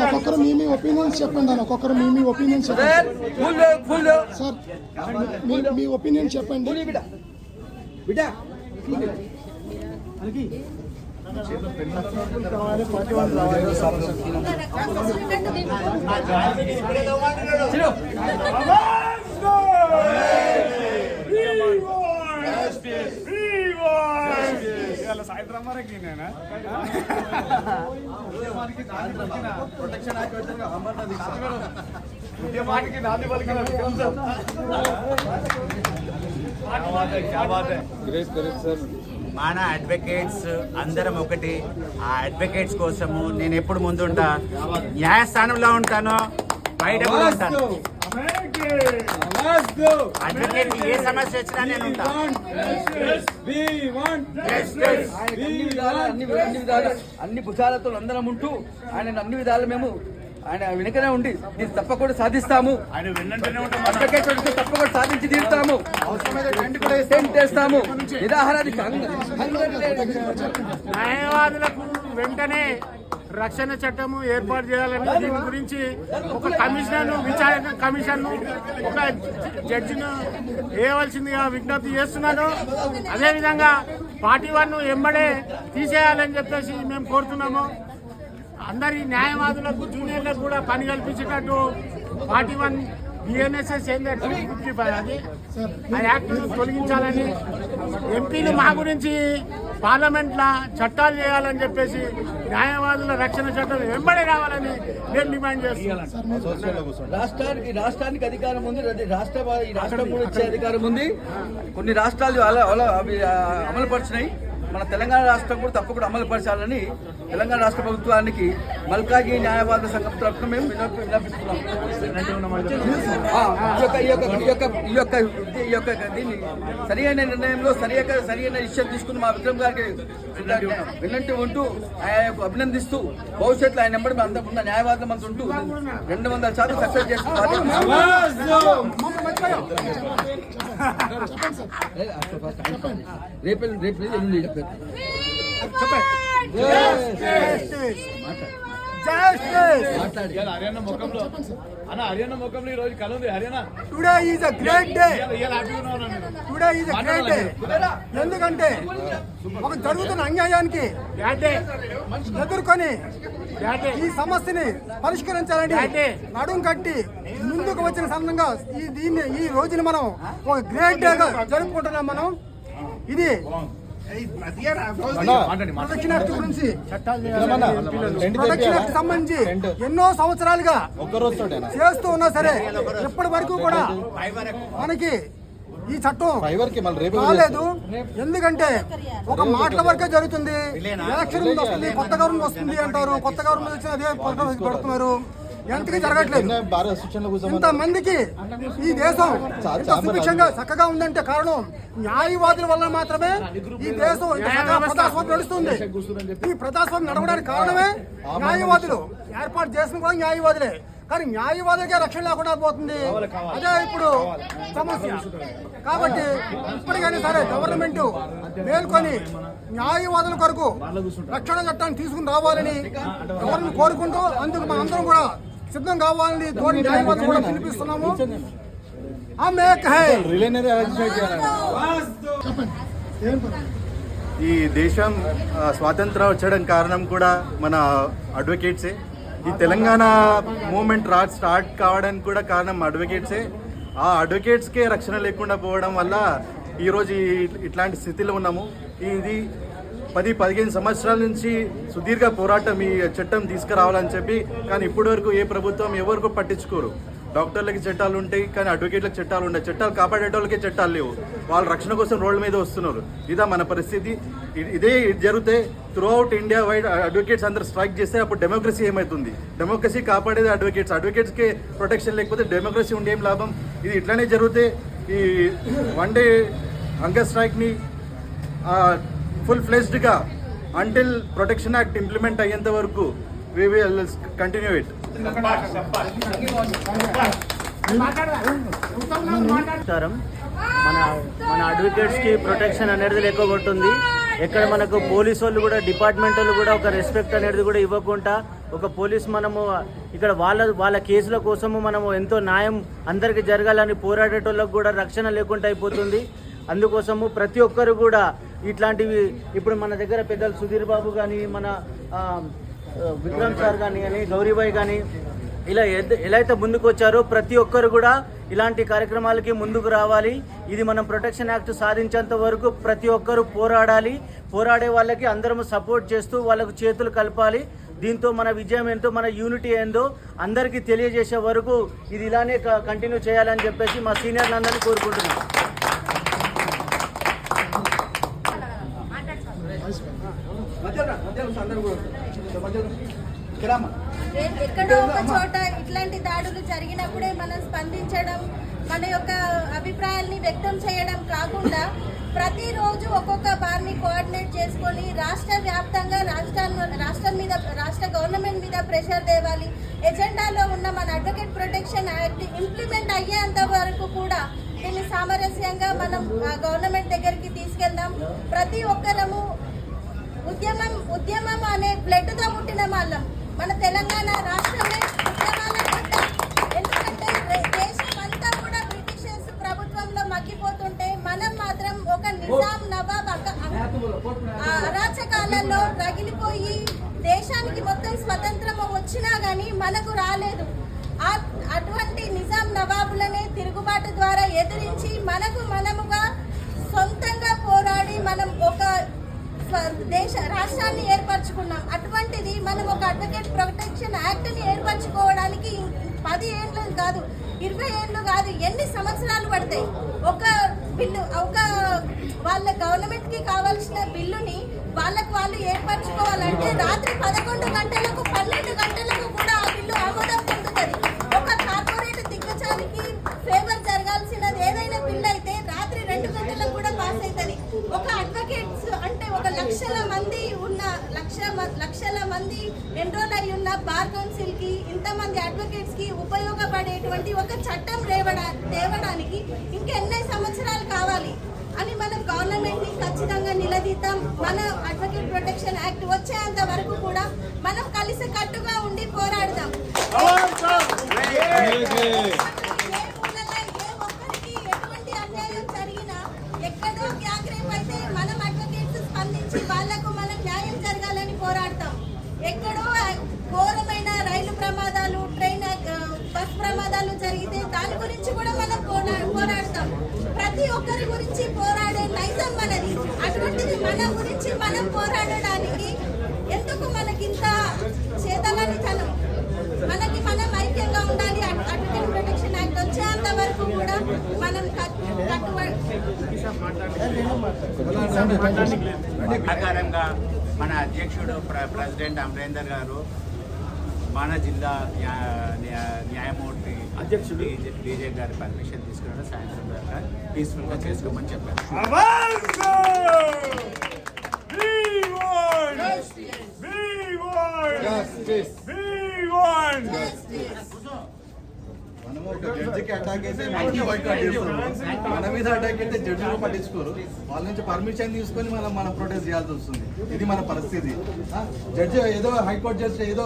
ఒక్కొక్కరు మీ ఒపీనియన్స్ చెప్పండి అన్న, ఒక్కొక్కరు మీ ఒపీనియన్స్ చెప్పండి సార్, మీ ఒపీనియన్ చెప్పండి. సాయంత్రం వరకు ఉద్యమానికి నాంది పలికిన మన అడ్వకేట్స్ అందరం ఒకటి. ఆ అడ్వకేట్స్ కోసము నేను ఎప్పుడు ముందుంటా, న్యాయస్థానంలో ఉంటాను, బయట కూడా ఉంటాను. అడ్వకేట్ ఏ సమస్య వచ్చినా నేను ఉంటాను. అన్ని భుజాలతో అందరం ఉంటూ ఆయన అన్ని విధాలు మేము ఆయన వెనుకనే ఉండి దీన్ని తప్పకుండా సాధిస్తాము. ఆయన అడ్వకేట్ తప్పకుండా సాధించి తీరుతాము. చేస్తాము. నిరాహారానికి న్యాయవాదులకు వెంటనే రక్షణ చట్టము ఏర్పాటు చేయాలని దీని గురించి ఒక విచారణ కమిషన్ను ఒక జడ్జిను వేయవలసిందిగా విజ్ఞప్తి చేస్తున్నాను. అదేవిధంగా పార్టీ వన్ను ఎంబడే తీసేయాలని చెప్పేసి మేము కోరుతున్నాము. అందరి న్యాయవాదులకు జూనియర్లకు కూడా పని కల్పించేటట్టు పార్టీ వన్ బిఎన్ఎస్ఎస్ ఏంటంటే 255 అది ఆ యాక్ట్ను తొలగించాలని, ఎంపీలు మా గురించి పార్లమెంట్లో చట్టాలు చేయాలని చెప్పేసి న్యాయవాదుల రక్షణ చట్టం వెంబడి రావాలని మేము డిమాండ్ చేస్తున్నాం. రాష్ట్రానికి అధికారం ఉంది, రాష్ట్రం ఇచ్చే అధికారం ఉంది. కొన్ని రాష్ట్రాలు అమలుపరిచినాయి. మన తెలంగాణ రాష్ట్రం కూడా తప్పకుండా అమలుపరచాలని తెలంగాణ రాష్ట్ర ప్రభుత్వానికి మల్కాగి న్యాయవాద సంఘం తరఫున మేము విన్నపిస్తున్నాం. దీన్ని సరైన నిర్ణయంలో సరైన విషయం తీసుకుని మా విక్రమ్ గారికి విన్నట్టు ఉంటూ ఆయన అభినందిస్తూ భవిష్యత్తులో ఆయన నెంబర్ అంతా ఉన్న న్యాయవాదం అంతా ఉంటూ 200% సక్సెస్ చేస్తున్నారు. రేపు హర్యానా ముఖంలో అన్న హర్యానా ముఖంలో ఈ రోజు కల ఉంది. Haryana today is a great day. Today is a great day. ఎందుకంటే ఒక జరుగుతున్న అన్యాయానికి ఎదుర్కొని ఈ సమస్యని పరిష్కరించాలని నడుం కట్టి ముందుకు వచ్చిన సందర్భంగా ఈ రోజుని మనం ఒక గ్రేట్ డేగా జరుపుకుంటున్నాం. మనం ఇది ప్రొటెక్షన్ యాక్ట్ గురించి ప్రొటెక్షన్ యాక్ట్ సంబంధించి ఎన్నో సంవత్సరాలుగా చేస్తూ ఉన్నా సరే ఇప్పటి వరకు కూడా మనకి ఈ చట్టం రాలేదు. ఎందుకంటే ఒక మాటల వరకే జరుగుతుంది. ఎలక్షన్ ముందు వస్తుంది, కొత్త గవర్నమెంట్ వస్తుంది అంటారు, కొత్త గవర్నమెంట్ వచ్చిన అదే పెడుతున్నారు. ఎంతకీ జరగట్లేదు. ఇంతమందికి ఈ దేశం ఇంత సుభిక్షంగా చక్కగా ఉందంటే కారణం న్యాయవాదుల వల్ల మాత్రమే ఈ దేశం ప్రజాస్వామ్యం నడుస్తుంది. ఈ ప్రజాస్వామ్యం నడవడానికి కారణమే న్యాయవాదులు. ఏర్పాటు చేసిన కూడా న్యాయవాదులే. కానీ న్యాయవాదులకే రక్షణ లేకుండా పోతుంది. అదే ఇప్పుడు సమస్య. కాబట్టి ఇప్పటికైనా సరే గవర్నమెంట్ మేల్కొని న్యాయవాదుల కొరకు రక్షణ చట్టాన్ని తీసుకుని రావాలని గవర్నమెంట్ కోరుకుంటూ అందుకు మా అందరం కూడా సిద్ధం కావాలని తోటి న్యాయవాదులు కూడా పిలిపిస్తున్నాము. ఈ దేశం స్వాతంత్రం వచ్చడం కారణం కూడా మన అడ్వకేట్సే. ఈ తెలంగాణ మూమెంట్ స్టార్ట్ కావడానికి కూడా కారణం అడ్వకేట్సే. ఆ అడ్వకేట్స్కే రక్షణ లేకుండా పోవడం వల్ల ఈరోజు ఇట్లాంటి స్థితిలో ఉన్నాము. ఇది 10-15 సంవత్సరాల నుంచి సుదీర్ఘ పోరాటం ఈ చట్టం తీసుకురావాలని చెప్పి, కానీ ఇప్పటి వరకు ఏ ప్రభుత్వం ఎవరికి పట్టించుకోరు. డాక్టర్లకి చట్టాలు ఉంటాయి కానీ అడ్వకేట్లకు చట్టాలు ఉన్నాయి. చట్టాలు కాపాడేటోళ్ళకే చట్టాలు లేవు. వాళ్ళు రక్షణ కోసం రోడ్ల మీద వస్తున్నారు. ఇదా మన పరిస్థితి. ఇదే జరిగితే throughout India wide advocates అందరూ స్ట్రైక్ చేస్తే అప్పుడు డెమోక్రసీ ఏమవుతుంది? డెమోక్రసీ కాపాడేది అడ్వకేట్స్. అడ్వకేట్స్కే ప్రొటెక్షన్ లేకపోతే డెమోక్రసీ ఉండే ఏం లాభం? ఇది ఇట్లానే జరిగితే ఈ వన్ డే హంగర్ స్ట్రైక్ని ఫుల్ ఫ్లెజ్డ్గా అంటిల్ ప్రొటెక్షన్ యాక్ట్ ఇంప్లిమెంట్ అయ్యేంత వరకు we will continue it. నమస్కారం. మన అడ్వకేట్స్కి ప్రొటెక్షన్ అనేది ఎక్కువ ఉంటుంది. ఎక్కడ మనకు పోలీసు వాళ్ళు కూడా డిపార్ట్మెంట్ వాళ్ళు కూడా ఒక రెస్పెక్ట్ అనేది కూడా ఇవ్వకుండా ఒక పోలీస్ మనము ఇక్కడ వాళ్ళ కేసుల కోసము మనము ఎంతో న్యాయం అందరికీ జరగాలని పోరాడేటోళ్ళకు కూడా రక్షణ లేకుండా అయిపోతుంది. అందుకోసము ప్రతి ఒక్కరు కూడా ఇట్లాంటివి ఇప్పుడు మన దగ్గర పెద్దలు సుధీర్ బాబు కానీ మన విక్రమ్ సార్ కానీ గౌరీబాయ్ కానీ ఇలా ఎలా అయితే ముందుకు వచ్చారో ప్రతి ఒక్కరు కూడా ఇలాంటి కార్యక్రమాలకి ముందుకు రావాలి. ఇది మనం ప్రొటెక్షన్ యాక్ట్ సాధించేంత వరకు ప్రతి ఒక్కరు పోరాడాలి. పోరాడే వాళ్ళకి అందరం సపోర్ట్ చేస్తూ వాళ్ళకు చేతులు కలపాలి. దీంతో మన విజయం ఏంటో మన యూనిటీ ఏందో అందరికీ తెలియజేసే వరకు ఇది ఇలానే కంటిన్యూ చేయాలని చెప్పేసి మా సీనియర్లందరినీ కోరుకుంటున్నాం. ఎక్కడో ఒక చోట ఇట్లాంటి దాడులు జరిగినప్పుడే మనం స్పందించడం, మన యొక్క అభిప్రాయాల్ని వ్యక్తం చేయడం కాకుండా ప్రతిరోజు ఒక్కొక్క బార్ని కోఆర్డినేట్ చేసుకొని రాష్ట్ర వ్యాప్తంగా రాష్ట్ర గవర్నమెంట్ మీద ప్రెషర్ తేవాలి. ఎజెండాలో ఉన్న మన అడ్వకేట్ ప్రొటెక్షన్ యాక్ట్ ఇంప్లిమెంట్ అయ్యేంత వరకు కూడా దీన్ని సామరస్యంగా మనం గవర్నమెంట్ దగ్గరికి తీసుకెళ్దాం. ప్రతి ఒక్కరము ఉద్యమం అనే బ్లడ్తో పుట్టిన వాళ్ళం. మన తెలంగాణ రాష్ట్రమే ఉద్యమాల గడ్డ. ఎందుకంటే దేశం అంతా కూడా బ్రిటిషర్స్ ప్రభుత్వంలో మగ్గిపోతుంటే మనం మాత్రం ఒక నిజాం నవాబ్ అరాచకాలలో రగిలిపోయి దేశానికి మొత్తం స్వతంత్రం వచ్చినా గానీ మనకు రాలేదు. అటువంటి నిజాం నవాబులనే తిరుగుబాటు ద్వారా ఎదిరించి మనముగా సొంతంగా పోరాడి మనం ఒక రాష్ట్రాన్ని ఏర్పరచుకున్నాం. అటువంటిది మనం ఒక అడ్వకేట్ ప్రొటెక్షన్ యాక్ట్ని ఏర్పరచుకోవడానికి 10 ఏళ్ళు కాదు, 20 ఏళ్ళు కాదు, ఎన్ని సంవత్సరాలు పడతాయి? ఒక బిల్లు వాళ్ళ గవర్నమెంట్కి కావాల్సిన బిల్లుని వాళ్ళు ఏర్పరచుకోవాలంటే రాత్రి 11 గంటలకు 12 గంటలకు కూడా ఆ బిల్లు ఆమోదం పొందుతుంది. ఒక కార్పొరేట్ దిగ్గజానికి ఫేవర్ జరగాల్సినది ఏదైనా బిల్లు అయితే రాత్రి 2 గంటలకు కూడా పాస్ అవుతుంది. ఒక అడ్వకేట్స్ అంటే ఒక లక్షల మంది ఎన్రోల్ అయి ఉన్న బార్ కౌన్సిల్ కి ఇంతమంది అడ్వకేట్స్ కి ఉపయోగపడేటువంటి ఒక చట్టం తేవడానికి ఇంకెన్ని సంవత్సరాలు కావాలి అని మనం గవర్నమెంట్ ని ఖచ్చితంగా నిలదీద్దాం. మన అడ్వకేట్ ప్రొటెక్షన్ యాక్ట్ వచ్చేంత వరకు కూడా మనం కలిసి కట్టుగా ఉండి పోరాడదాం. ఎటువంటి అన్యాయం జరిగినా ఎక్కడో గ్యాంగ్రేప్ అయితే మనం అడ్వకేట్స్ స్పందించి వాళ్లకు మనం న్యాయం జరగాలని పోరాడతాం. ఎక్కడో ఘోరమైన రైలు ప్రమాదాలు, బస్ ప్రమాదాలు జరిగితే దాని గురించి కూడా మనం పోరాడతాం. ప్రతి ఒక్కరి గురించి పోరాడే నైజం మనది. అటువంటిది మన గురించి మనం పోరాడడానికి ఎందుకు మనకింత చేతలనితనం? మనం ఐక్యంగా ఉండాలి. అడ్వకేట్ ప్రొటెక్షన్ యాక్ట్ వచ్చేంత వరకు కూడా మనం ప్రకారంగా మన అధ్యక్షుడు ప్రెసిడెంట్ అమరేందర్ గారు మన జిల్లా న్యాయమూర్తి అధ్యక్షుడు డీజే గారి పర్మిషన్ తీసుకున్నాడు. సాయంత్రం దాకా పీస్ఫుల్గా చేసుకోమని చెప్పారు. మనము ఒక జడ్జికి అటాక్ అయితే మన మీద అటాక్ అయితే జడ్జిని పట్టించుకోరు. వాళ్ళ నుంచి పర్మిషన్ తీసుకొని మనం ప్రొటెస్ట్ చేయాల్సి వస్తుంది. ఇది మన పరిస్థితి. జడ్జి ఏదో హైకోర్టు జడ్జి ఏదో